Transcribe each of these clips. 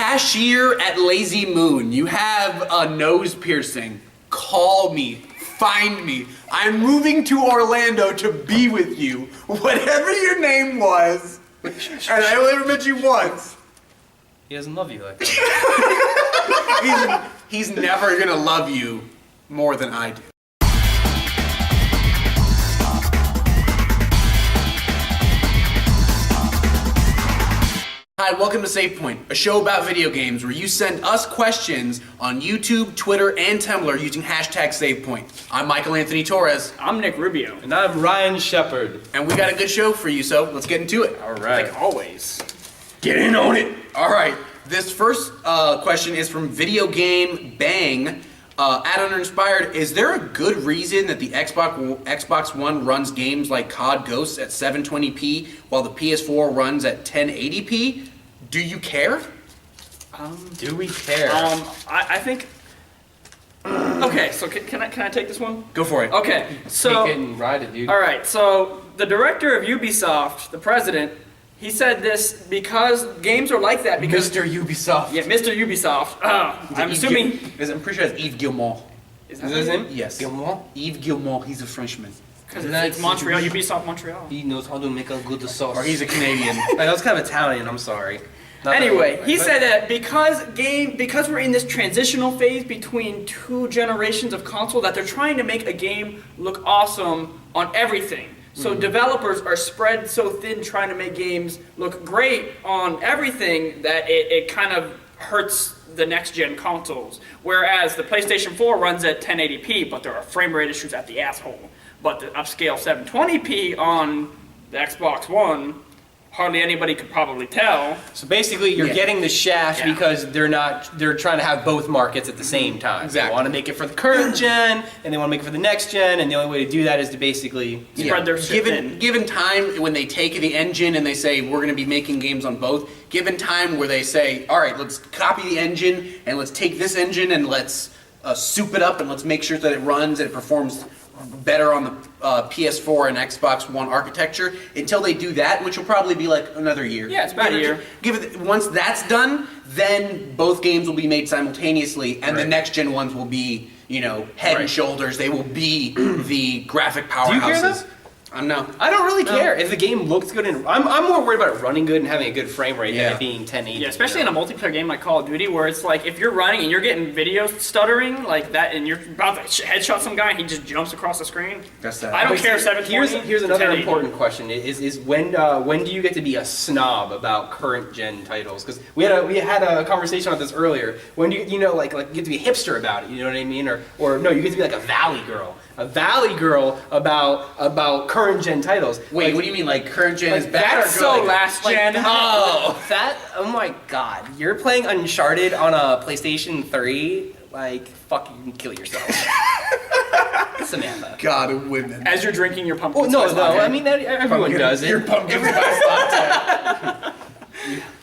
Cashier at Lazy Moon, you have a nose piercing. Call me. Find me. I'm moving to Orlando to be with you. Whatever your name was. And I only ever met you once. He doesn't love you like that. He's never gonna love you more than I do. Hi, welcome to Savepoint, a show about video games where you send us questions on YouTube, Twitter, and Tumblr using hashtag Savepoint. I'm Michael Anthony Torres. I'm Nick Rubio. And I'm Ryan Shepard. And we got a good show for you, so let's get into it. All right. Like always. Get in on it. All right, this first question is from Video Game Bang. At Underinspired, is there a good reason that the Xbox One runs games like COD Ghosts at 720p while the PS4 runs at 1080p? Do you care? Do we care? I think. Okay, so can I take this one? Go for it. Okay, so. Take it and ride it, dude. All right, so the director of Ubisoft, the president, he said this because games are like that. Because Mr. Ubisoft. Yeah, Mr. Ubisoft. I'm assuming. I'm pretty sure it's Yves Guillemot. Is Is that his name? Yes. Guillemot? Yves Guillemot. He's a Frenchman. Because it's Montreal, Ubisoft Montreal. He knows how to make a good sauce. Or he's a Canadian. That was kind of Italian, I'm sorry. Not Anyway, that- he said that because we're in this transitional phase between two generations of console, that they're trying to make a game look awesome on everything. So developers are spread so thin trying to make games look great on everything that it kind of hurts the next-gen consoles. Whereas the PlayStation 4 runs at 1080p, but there are frame rate issues at the asshole. But the upscale 720p on the Xbox One, hardly anybody could probably tell. So basically, you're getting the shaft Yeah. because they're trying to have both markets at the same time. Exactly. They want to make it for the current gen, and they want to make it for the next gen, and the only way to do that is to basically Spread their shit thin. Given time when they take the engine and they say we're going to be making games on both, given time where they say, all right, let's copy the engine and let's take this engine and let's soup it up and let's make sure that it runs and it performs better on the PS4 and Xbox One architecture. Until they do that, which will probably be like another year. Yeah, it's about a year. Once that's done, then both games will be made simultaneously, and the next gen ones will be, head and shoulders. They will be the graphic powerhouses. Do you care though? No. I don't really care if the game looks good and I'm more worried about it running good and having a good frame rate Yeah. than it being 1080. Yeah, especially in a multiplayer game like Call of Duty, where it's like if you're running and you're getting video stuttering like that, and you're about to headshot some guy and he just jumps across the screen. That's that. I don't care if 720. Here's another 1080. important question: is when do you get to be a snob about current gen titles? Because we had a conversation on this earlier. When do you like you get to be a hipster about it? You know what I mean? Or no, you get to be like a valley girl about current gen titles. Wait, what do you mean? Like current gen is bad That's or so good? last gen. Oh my god, you're playing Uncharted on a PlayStation 3? Like, fucking kill yourself. Samantha. God of women. As you're drinking your pumpkin Well, no, spice latte I mean, everyone does it. Your pumpkin spice latte.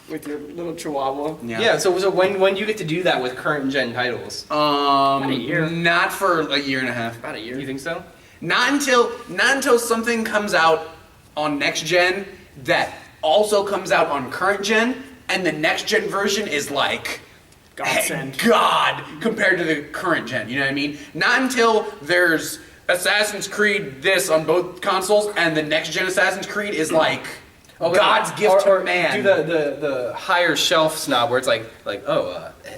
with your little chihuahua. Yeah, so when do you get to do that with current gen titles? About a year. Not for a year and a half. About a year. You think so? Not until something comes out on next gen that also comes out on current gen, and the next gen version is like Godsend. God compared to the current gen. You know what I mean? Not until there's Assassin's Creed this on both consoles, and the next gen Assassin's Creed is like God's gift to man. Do the higher shelf snob where it's like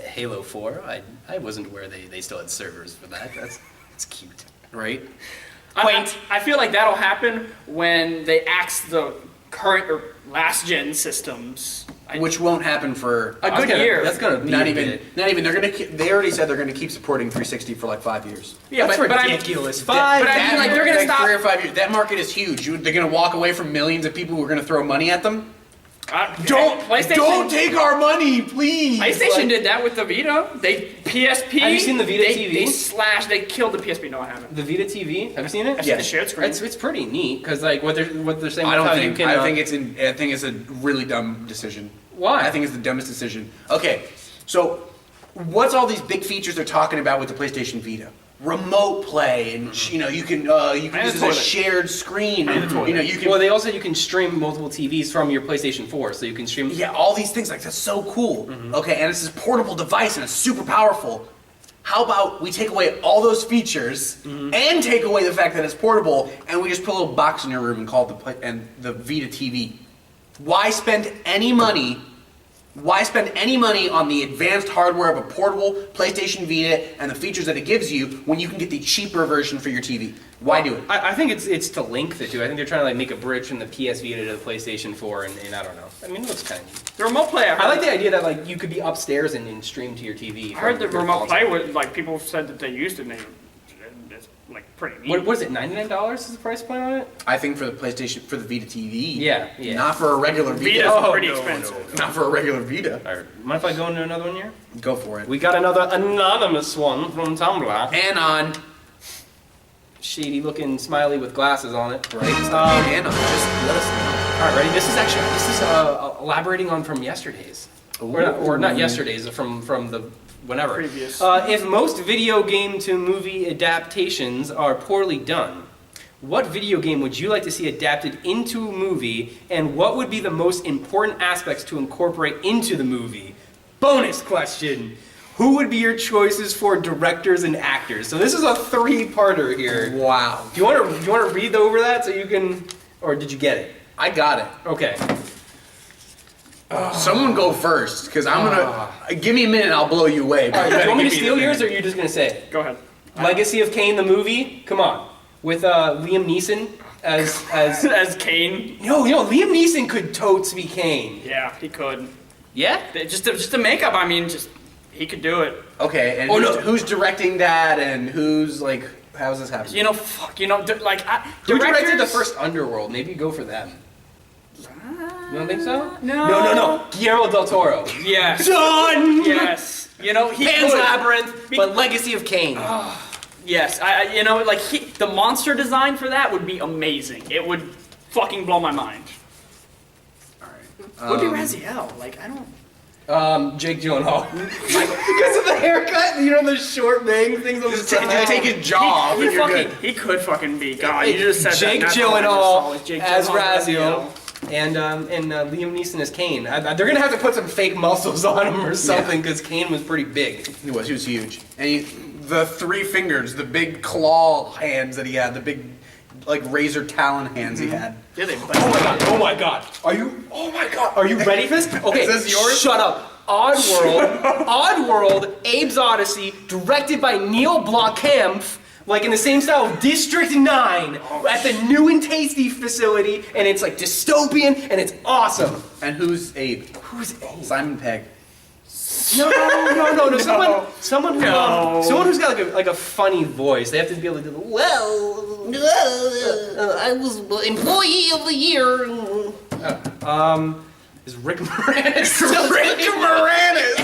Halo 4. I wasn't aware they still had servers for that. That's cute, right? I feel like that'll happen when they axe the current or last gen systems. Which won't happen for A good year. That's gonna be not a even. bit. Not even. They already said they're going to keep supporting 360 for like 5 years. Yeah, That's but ridiculous. But I mean, like, they're gonna like stop. 3 or 5 years. That market is huge. They're going to walk away from millions of people who are going to throw money at them. Don't take our money, please. PlayStation did that with the Vita. PSP. Have you seen the Vita TV? They killed the PSP. No, I haven't. The Vita TV. Have you seen it? I've seen the shared screen. It's pretty neat because like what they're saying. I don't how think. you can, I think it's a really dumb decision. Why? I think it's the dumbest decision. Okay, so what's all these big features they're talking about with the PlayStation Vita? remote play, and you can use it as a shared screen, and you can. Well, you can stream multiple TVs from your PlayStation 4, so you can stream. Yeah, all these things, like, that's so cool. Okay, and it's this portable device, and it's super powerful. How about we take away all those features and take away the fact that it's portable, and we just put a little box in your room and call it the Vita TV? Why spend any money? Why spend any money on the advanced hardware of a portable PlayStation Vita and the features that it gives you when you can get the cheaper version for your TV? Why do it? I think it's to link the two. I think they're trying to like make a bridge from the PS Vita to the PlayStation 4, and I don't know. I mean, it looks kind of neat. The remote play. I like the idea that like you could be upstairs and stream to your TV. I heard the remote play was like people said that they used it. And it's like pretty neat. What is it? $99 is the price point on it? I think for the PlayStation, for the Vita TV. Yeah. Not for a regular Vita. Vita's pretty expensive. Not for a regular Vita. All right. Mind if I go into another one here? Go for it. We got another anonymous one from Tumblr. Anon. Shady looking smiley with glasses on it. Right? Anon. Just let us know. All right, ready? This is elaborating on from yesterday's. Or not yesterday's, from the whenever. Previous. If most video game to movie adaptations are poorly done, what video game would you like to see adapted into a movie, and what would be the most important aspects to incorporate into the movie? Bonus question. Who would be your choices for directors and actors? So this is a three-parter here. Wow. Do you want to read over that so you can, or did you get it? I got it. Okay. Someone go first, because I'm gonna. Give me a minute and I'll blow you away. All right, do you want me to steal yours, or are you just gonna say it? Go ahead. Legacy of Kain, the movie. Come on, with Liam Neeson as As Kane. No, Liam Neeson could totes be Kain. Yeah, he could. Yeah. Just the makeup. I mean, he could do it. Okay, and who's directing that, and who's like, how's this happening? Who directed the first Underworld? Maybe go for them. You don't think so? No. Guillermo del Toro. Yes. Done. Yes. He Pan's could. Labyrinth, but Legacy of Kain. Yes. The monster design for that would be amazing. It would fucking blow my mind. Alright. Would be Raziel. Like, I don't. Jake Gyllenhaal. Because of the haircut, the short bangs, things on the side. Take his jaw off and you're good. He could fucking be. God, you just said Jake that. Gyllenhaal Jake as Gyllenhaal, Raziel. And Liam Neeson as Kain. They're gonna have to put some fake muscles on him or something, because Kain was pretty big. He was huge. And the 3 fingers, the big claw hands that he had, the big, like, razor talon hands he had. Yeah, they. Oh my god. Are you ready for this? Okay, Is this yours? Shut up. Oddworld, Abe's Odyssey, directed by Neil Blomkamp, like in the same style of District 9 at the New and Tasty facility, and it's like dystopian and it's awesome. And who's Abe? Who's Abe? Simon Pegg. No. Someone who's got like a funny voice. They have to be able to do I was employee of the year. Is Rick Moranis? Rick Moranis!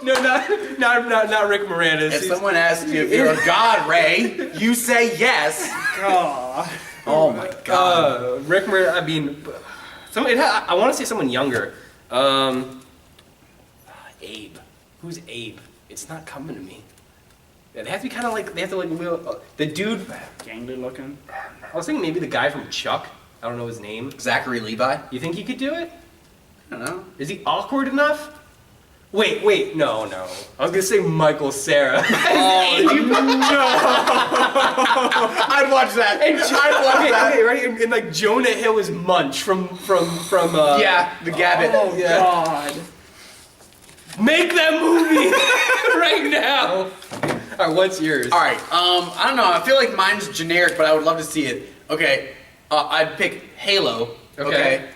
No, not Rick Moranis. If someone asks you if you're a god, Ray, you say yes. God. Oh my god. Rick Moranis. I mean, I want to say someone younger. Abe. Who's Abe? It's not coming to me. They have to be kind of like the dude. Gangly looking. I was thinking maybe the guy from Chuck. I don't know his name. Zachary Levi? You think he could do it? I don't know. Is he awkward enough? Wait, no. I was gonna say Michael Cera. Oh, no! I'd watch that. Okay, right? And like Jonah Hill is Munch from yeah, the Gabbit. Oh yeah. God. Make that movie right now. All right, what's yours? All right. I don't know. I feel like mine's generic, but I would love to see it. Okay. I'd pick Halo. Okay.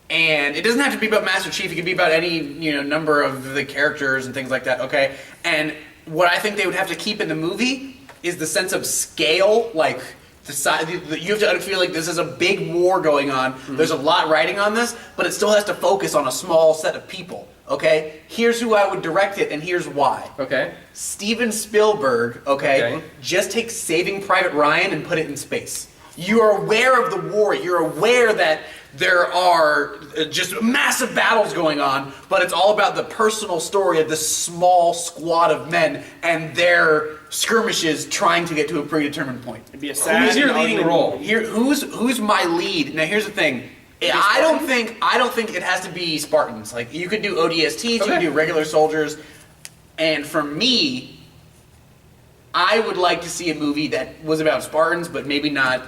And it doesn't have to be about Master Chief. It could be about any number of the characters and things like that. Okay. And what I think they would have to keep in the movie is the sense of scale, like the size. You have to feel like this is a big war going on. Mm-hmm. There's a lot riding on this, but it still has to focus on a small set of people. Okay, here's who I would direct it, and here's why. Okay. Steven Spielberg, okay, just take Saving Private Ryan and put it in space. You are aware of the war. You're aware that there are just massive battles going on, but it's all about the personal story of this small squad of men and their skirmishes trying to get to a predetermined point. It'd be a sad. Who's your leading role? Here, who's my lead? Now here's the thing. I don't think it has to be Spartans. Like you could do ODSTs, you could do regular soldiers, and for me, I would like to see a movie that was about Spartans, but maybe not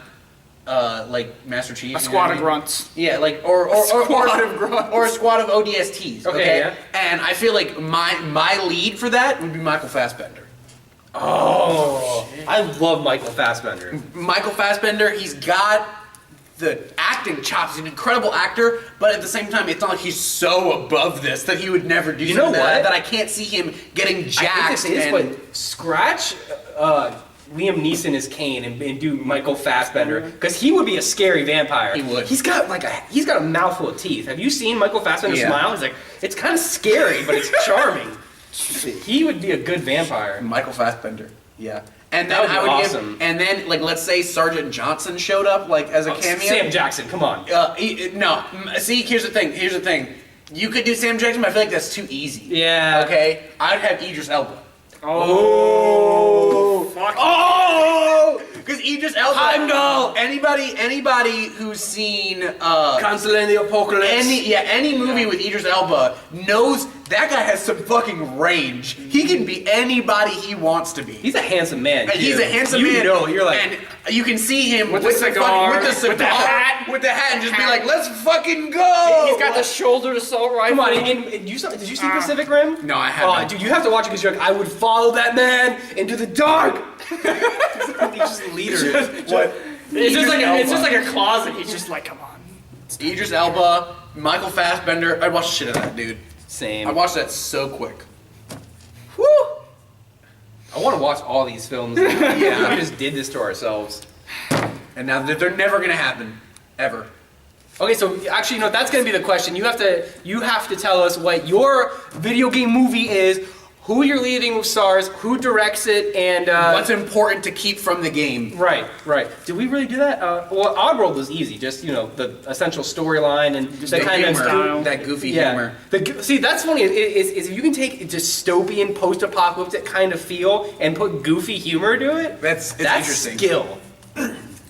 like Master Chief. A squad of grunts. Yeah, like or a squad of ODSTs. Okay, yeah. And I feel like my lead for that would be Michael Fassbender. Oh, I love Michael Fassbender. Michael Fassbender, he's got the acting chops. He's an incredible actor, but at the same time, it's not like he's so above this that he would never do something that I can't see him getting jacked. I think but scratch Liam Neeson as Kane and do Michael Fassbender because he would be a scary vampire. He would. He's got a mouthful of teeth. Have you seen Michael Fassbender smile? He's like, it's kind of scary, but it's charming. He would be a good vampire. Michael Fassbender. Yeah. And That then would be I would awesome. give, and then like let's say Sergeant Johnson showed up like as a cameo. Sam Jackson, come on. No. See, here's the thing. You could do Sam Jackson, but I feel like that's too easy. Yeah. Okay. I'd have Idris Elba. Oh. Fuck. Oh! Because Idris Elba. Heimdall! Anybody who's seen Canceling the Apocalypse. any movie with Idris Elba knows that guy has some fucking range. He can be anybody he wants to be. He's a handsome man. And he's a handsome you man. know, you're like, and you can see him With the cigar, with the hat, and just be like, let's fucking go. He's got the shoulder assault rifle. come on. Did you see Pacific Rim? No, I haven't. Oh, dude, you have to watch it because you're like, I would follow that man into the dark. He's just leader. What? It's just Idris like Elba. a closet. He's just like, come on. Idris Elba, Michael Fassbender. I'd watch the shit out of that dude. Same. I watched that so quick. Woo! I want to watch all these films. Yeah, we just did this to ourselves. And now they're never gonna happen, ever. Okay, so actually, that's going to be the question. You have to tell us what your video game movie is, who your leading stars, who directs it, and What's important to keep from the game. Right. Did we really do that? Well, Oddworld was easy. Just the essential storyline and The kind humor, of that goofy humor. See, that's funny. Is if you can take a dystopian, post-apocalyptic kind of feel and put goofy humor to it. That's interesting. Skill.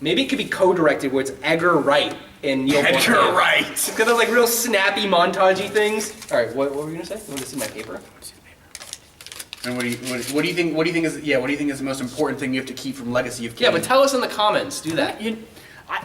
Maybe it could be co-directed where it's Edgar Wright and Neil Edgar Blomkamp. Wright. Because they're like real snappy, montagey things. All right, what were you gonna say? You want to see my paper? And what do you think is the most important thing you have to keep from Legacy of Kain? Yeah, but tell us in the comments. Do that.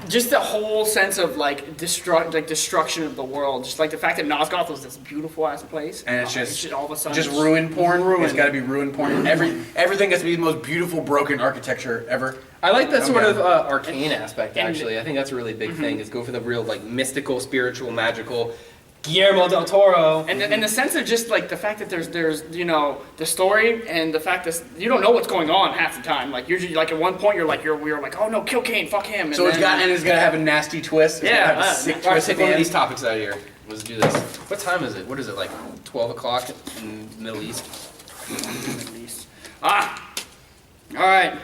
Just the whole sense of destruction of the world. Just like the fact that Nosgoth was this beautiful ass place, And it's just all of a sudden just ruin porn. Ruin. It's got to be ruin porn. Everything has to be the most beautiful broken architecture ever. I like that sort Okay. of arcane aspect. And- Actually, I think that's a really big thing. Is go for the real mystical, spiritual, magical. Guillermo del Toro. And the sense of just like the fact that there's the story and the fact that you don't know what's going on half the time. Like usually like at one point you're like oh no, kill Kane, fuck him. And So it's got to have a nasty twist. It's Yeah, gotta have a sick All right, twist take at the one of end. these topics out of here. Let's do this. What time is it? What is it, like 12 o'clock in the Middle East? All right.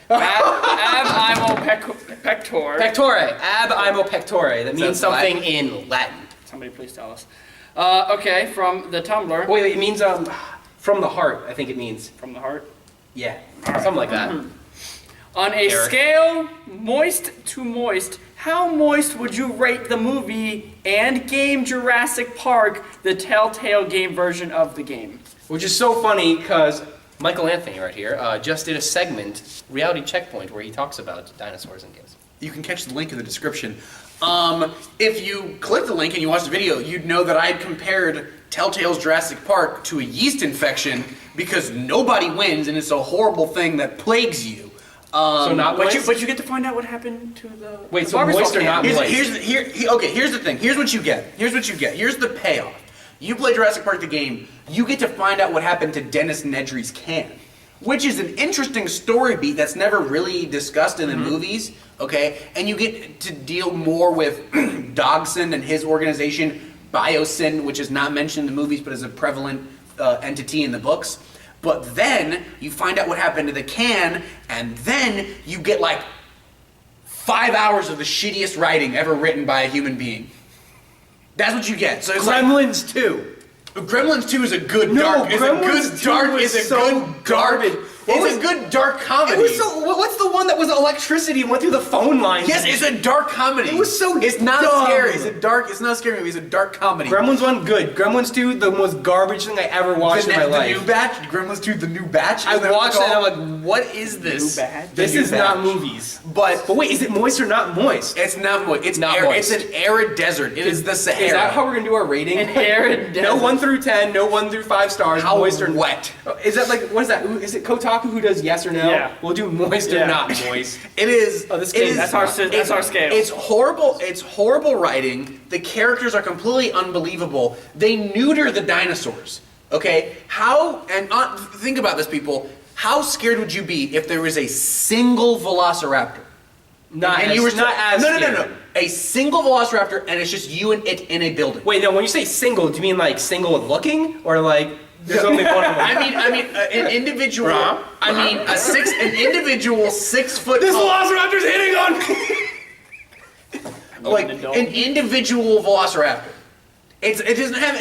Ab imo pector. Pectore. Ab imo pectore. That means Sounds something in Latin. Somebody please tell us. Okay, from the Tumblr. Wait, it means from the heart, I think it means. From the heart. Yeah, something like that. On a Eric. scale moist to moist, how moist would you rate the movie and game Jurassic Park, the Telltale game version of the game? Which is so funny because Michael Anthony right here just did a segment, Reality Checkpoint, where he talks about dinosaurs in games. You can catch the link in the description. If you click the link and you watch the video, you'd know that I had compared Telltale's Jurassic Park to a yeast infection because nobody wins and it's a horrible thing that plagues you. So not moist? But you get to find out what happened to the. Wait, the so Barbasol moist or can. not moist? Here's the thing. Here's what you get. Here's the payoff. You play Jurassic Park the game, you get to find out what happened to Dennis Nedry's can, which is an interesting story beat that's never really discussed in the movies, okay? And you get to deal more with Dogson and his organization, Biosyn, which is not mentioned in the movies but is a prevalent entity in the books. But then you find out what happened to the can, and then you get like 5 hours of the shittiest writing ever written by a human being. That's what you get. So it's Gremlins 2. Gremlins 2 is a good No, dark. Gremlins 2 is so garbage. It's a good dark comedy. It was so. What's the one that was electricity and went through the phone line? Yes, it's a dark comedy. It was so It's not dumb. scary. It's not a scary movie. It's a dark comedy. Gremlins 1 good. Gremlins 2 the most garbage thing I ever watched in my The life. new batch, Gremlins 2, the new batch. I is that what watched it's it and I'm called? like, what is this? New batch? This The new is not batch. movies. But wait, is it moist or not moist? it's not moist. It's Not arid. moist. It's an arid desert. It is the Sahara. Is that how we're gonna do our rating? An arid No desert. 1 through 10, no 1 through 5 stars. How moist or wet? Is that like what is that? Is it Kotaku who does yes or no? Yeah. We'll do moist or Yeah. not moist. It is. Oh, this it game- is- That's our scale. It's horrible. It's horrible writing. The characters are completely unbelievable. They neuter the dinosaurs. Okay, think about this, people. How scared would you be if there was a single Velociraptor? Not and as, you were not as no. scary. A single Velociraptor, and it's just you and it in a building. Wait, no. When you say single, do you mean like single and looking, or like there's only one of them? I mean, an individual. An individual 6 foot. This tall- Velociraptor's hitting on me. like Open the door. an individual Velociraptor. It doesn't have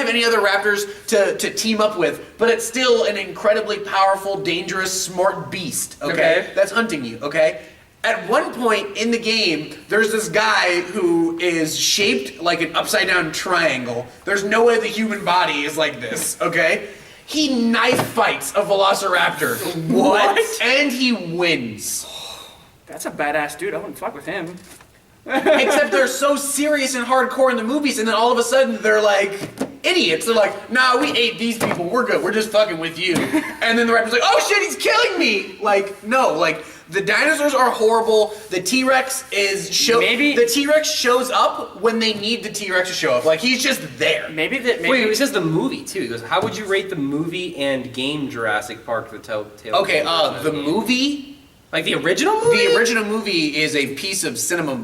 any other raptors to team up with, but it's still an incredibly powerful, dangerous, smart beast. Okay, that's hunting you. Okay. At one point in the game, there's this guy who is shaped like an upside down triangle. There's no way the human body is like this. Okay. He knife fights a Velociraptor. What? And he wins. That's a badass dude. I wouldn't fuck with him. Except they're so serious and hardcore in the movies, and then all of a sudden they're like idiots. They're like, nah, we ate these people. We're good. We're just fucking with you. And then the raptor's like, oh shit, he's killing me. Like, no, like the dinosaurs are horrible. The T-Rex the T-Rex shows up when they need the T-Rex to show up. Like he's just there. Maybe Wait, it says the movie too. He goes, how would you rate the movie and game Jurassic Park: The Telltale? Okay, the movie. Like the original movie? The original movie is a piece of cinema.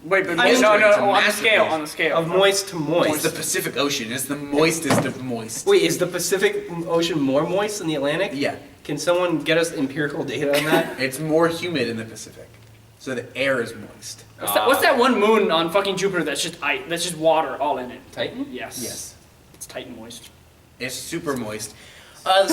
Wait, but I mean, no, it's a on the masterpiece. scale, on the scale. Of moist to It's moist. the Pacific Ocean. It's the moistest of moist. Wait, is the Pacific Ocean more moist than the Atlantic? Yeah. Can someone get us empirical data on that? It's more humid in the Pacific, so the air is moist. What's that one moon on fucking Jupiter that's just ice, that's just water all in it? Titan? Yes. Yes. It's Titan moist. It's super moist. The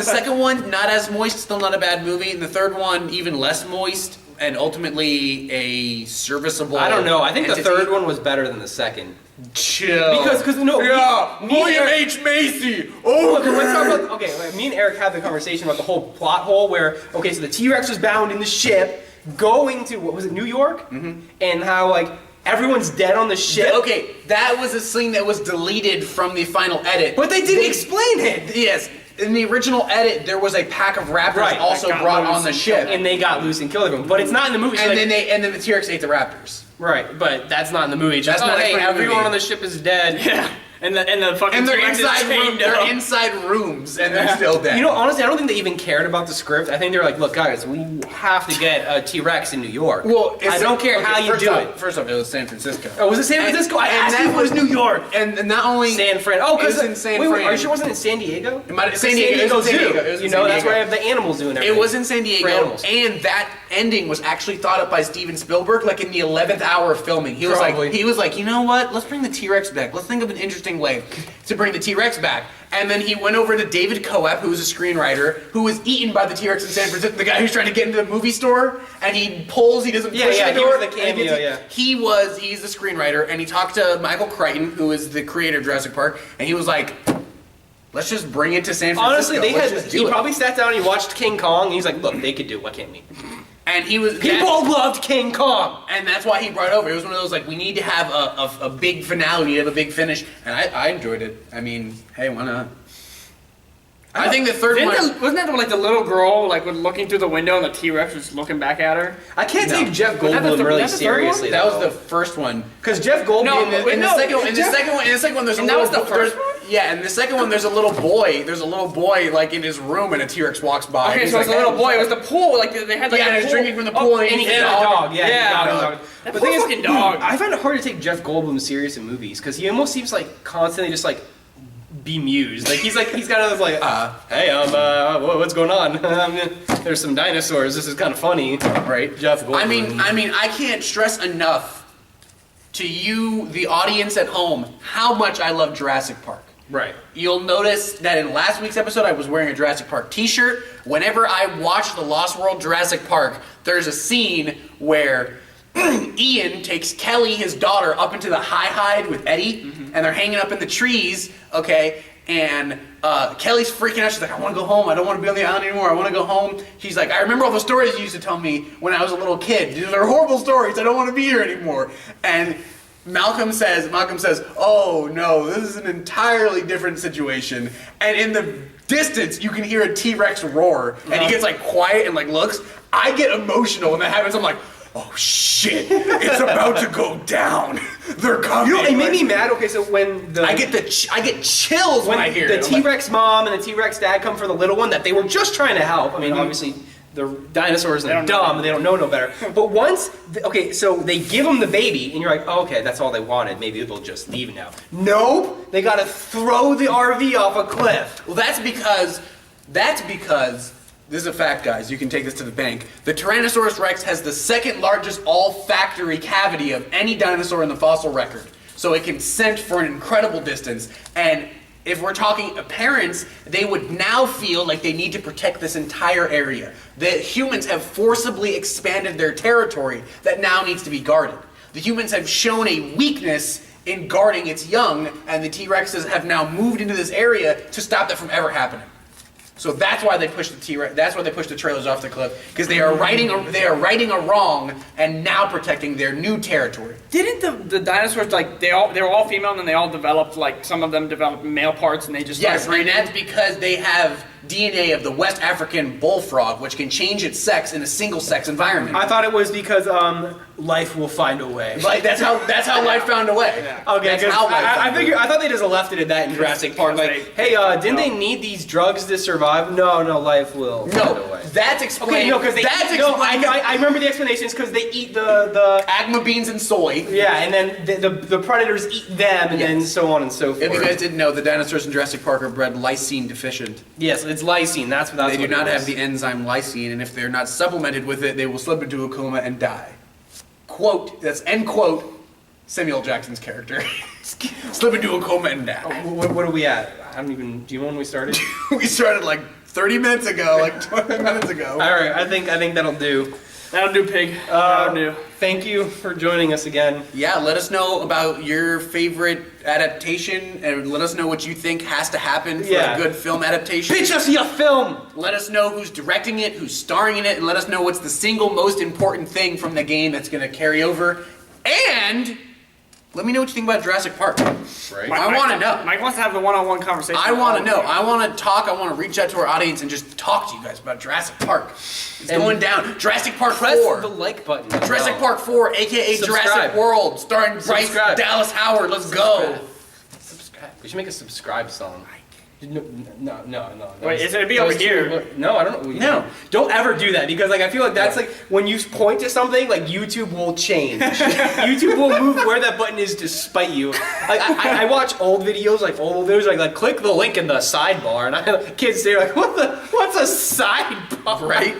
second one, not as moist, still not a bad movie. And the third one, even less moist, and ultimately a serviceable. I don't know. I think entity. the third one was better than the second. Chill. Because no. Yeah, me and William Eric- H. Macy. Oh, Okay, let's talk about. Okay, like, me and Eric had the conversation about the whole plot hole where okay, so the T-Rex was bound in the ship, going to what was it, New York, and how like everyone's dead on the ship. Okay, that was a scene that was deleted from the final edit. But they didn't explain it. Yes, in the original edit, there was a pack of raptors Right, also that got brought loose on the and ship, And they got loose and killed everyone. But it's not in the movie. So and like- then the T-Rex ate the raptors. right, but that's not in the movie. It's just, That's not hey, explained in the everyone movie. on the ship is dead. Yeah. And the fucking And they're T-Rex is chained up. they're inside rooms, and they're still dead. You know, honestly, I don't think they even cared about the script. I think they're like, look, guys, we have to get a T-Rex in New York. well, I don't care how you do it. First off, it was San Francisco. Oh, was it San Francisco? I asked you if it was New York. And not only San Fran. Oh, it was because in San wait, Fran. are you sure it wasn't in San Diego? It might have It's San Diego. It was in San Zoo. Diego. It was in You know, San that's Diego. where I have the animals zoo and everything. It was in San For Diego, animals. and that ending was actually thought up by Steven Spielberg, like in the 11th hour of filming. He was Probably. like, you know what? Let's bring the T-Rex back. Let's think of an interesting way to bring the T-Rex back. And then he went over to David Coep, who was a screenwriter, who was eaten by the T-Rex in San Francisco. The guy who's trying to get into the movie store, and he pulls. He doesn't Yeah, push yeah, the he door. was the and he cameo, gets- yeah. He's the screenwriter, and he talked to Michael Crichton, who is the creator of Jurassic Park, and he was like, let's just bring it to San Francisco. Honestly, they Let's had. just He do it. probably sat down and he watched King Kong, and he's like, "Look, they could do. Why can't we?" And he was People loved King Kong. and that's why he brought it over. It was one of those like we need to have a big finale, we need to have a big finish, and I enjoyed it. I mean, hey, why not? I think the third one. Wasn't that like the little girl like was looking through the window and the T-Rex was looking back at her? I can't No. take Jeff Was that the Goldblum third- really was that the third one? seriously. That was the first one. because Jeff Goldblum. No, In the, wait, in the no, second, in the Jeff- second one, in the second one, there's a And little. that was the first there's- one? Yeah, in the second one, there's a little boy. There's a little boy like in his room, and a T-Rex walks by. Okay, He's so it's like, a little "Hey, boy. It was the pool. Like they had like Yeah, a and he's pool. drinking from the pool, and and he he's hit a dog. Yeah, Yeah. he got a dog. That But poor the thing is, fucking dog. I find it hard to take Jeff Goldblum serious in movies because he almost seems like constantly just like bemused. Like he's kind of like, hey, what's going on? There's some dinosaurs. This is kind of funny, right? Jeff Goldblum. I mean, I can't stress enough to you, the audience at home, how much I love Jurassic Park. Right. You'll notice that in last week's episode, I was wearing a Jurassic Park t-shirt. Whenever I watch The Lost World Jurassic Park, there's a scene where Ian takes Kelly, his daughter, up into the high-hide with Eddie, and they're hanging up in the trees, okay? And Kelly's freaking out. She's like, I want to go home. I don't want to be on the island anymore. I want to go home. She's like, I remember all the stories you used to tell me when I was a little kid. These are horrible stories. I don't want to be here anymore. And Malcolm says, oh no, this is an entirely different situation. And in the distance, you can hear a T-Rex roar. And he gets like quiet and like looks. I get emotional when that happens. I'm like, oh shit, it's about to go down. They're coming. You know, it made me mad. Okay, so when I get chills when I hear the it. T-Rex mom and the T-Rex dad come for the little one that they were just trying to help. I mean, obviously the dinosaurs and they're dumb and they don't know no better. But once, so they give them the baby and you're like, oh, okay, that's all they wanted. Maybe they'll just leave now. Nope, they gotta throw the RV off a cliff. Well, that's because, this is a fact, guys, you can take this to the bank. The Tyrannosaurus Rex has the second largest olfactory cavity of any dinosaur in the fossil record. So it can scent for an incredible distance. And if we're talking parents, they would now feel like they need to protect this entire area. The humans have forcibly expanded their territory that now needs to be guarded. The humans have shown a weakness in guarding its young, and the T-Rexes have now moved into this area to stop that from ever happening. So that's why they pushed the T-Rex. That's why they pushed the trailers off the cliff, because they are righting a wrong and now protecting their new territory. Didn't the dinosaurs, like, they were all female and then they all developed, like, some of them developed male parts and they just Yes, started and that's because they have DNA of the West African bullfrog, which can change its sex in a single-sex environment. I thought it was because life will find a way. Like that's how life found a way. Yeah. Okay, That's how life found a way. I thought they just left it at that in Jurassic Park. Like, hey, didn't they need these drugs to survive? No, life will find a way. That's explained. Okay, no, because I remember the explanations because they eat the agma beans and soy. Yeah, and then the predators eat them, and then so on and so forth. If you guys didn't know, the dinosaurs in Jurassic Park are bred lysine deficient. Yes, it's lysine. That's what They do it not is. have the enzyme lysine, and if they're not supplemented with it, they will slip into a coma and die. Quote, that's end quote, Samuel Jackson's character. Slip into a coma and die. What are we at? I don't even. Do you know when we started? We started like 30 minutes ago, like 20 minutes ago. All right, I think that'll do. That'll do, pig. That'll do. Thank you for joining us again. Yeah, let us know about your favorite adaptation, and let us know what you think has to happen for a good film adaptation. Pitch us your film! Let us know who's directing it, who's starring in it, and let us know what's the single most important thing from the game that's going to carry over. And let me know what you think about Jurassic Park. Right. I want to know. Mike wants to have the one-on-one conversation. I want to know. I want to talk. I want to reach out to our audience and just talk to you guys about Jurassic Park. It's going down. Jurassic Park 4. Press the like button. Jurassic Park 4, aka Subscribe. Jurassic World, starring Bryce Dallas Howard. Let's go. Subscribe. We should make a subscribe song. No. Wait, it's gonna be over here. No, I don't know. No, don't ever do that because like I feel like that's like when you point to something, like YouTube will change. YouTube will move where that button is to spite you. Like I watch old videos, like click the link in the sidebar, and kids say like, what's a sidebar? Right?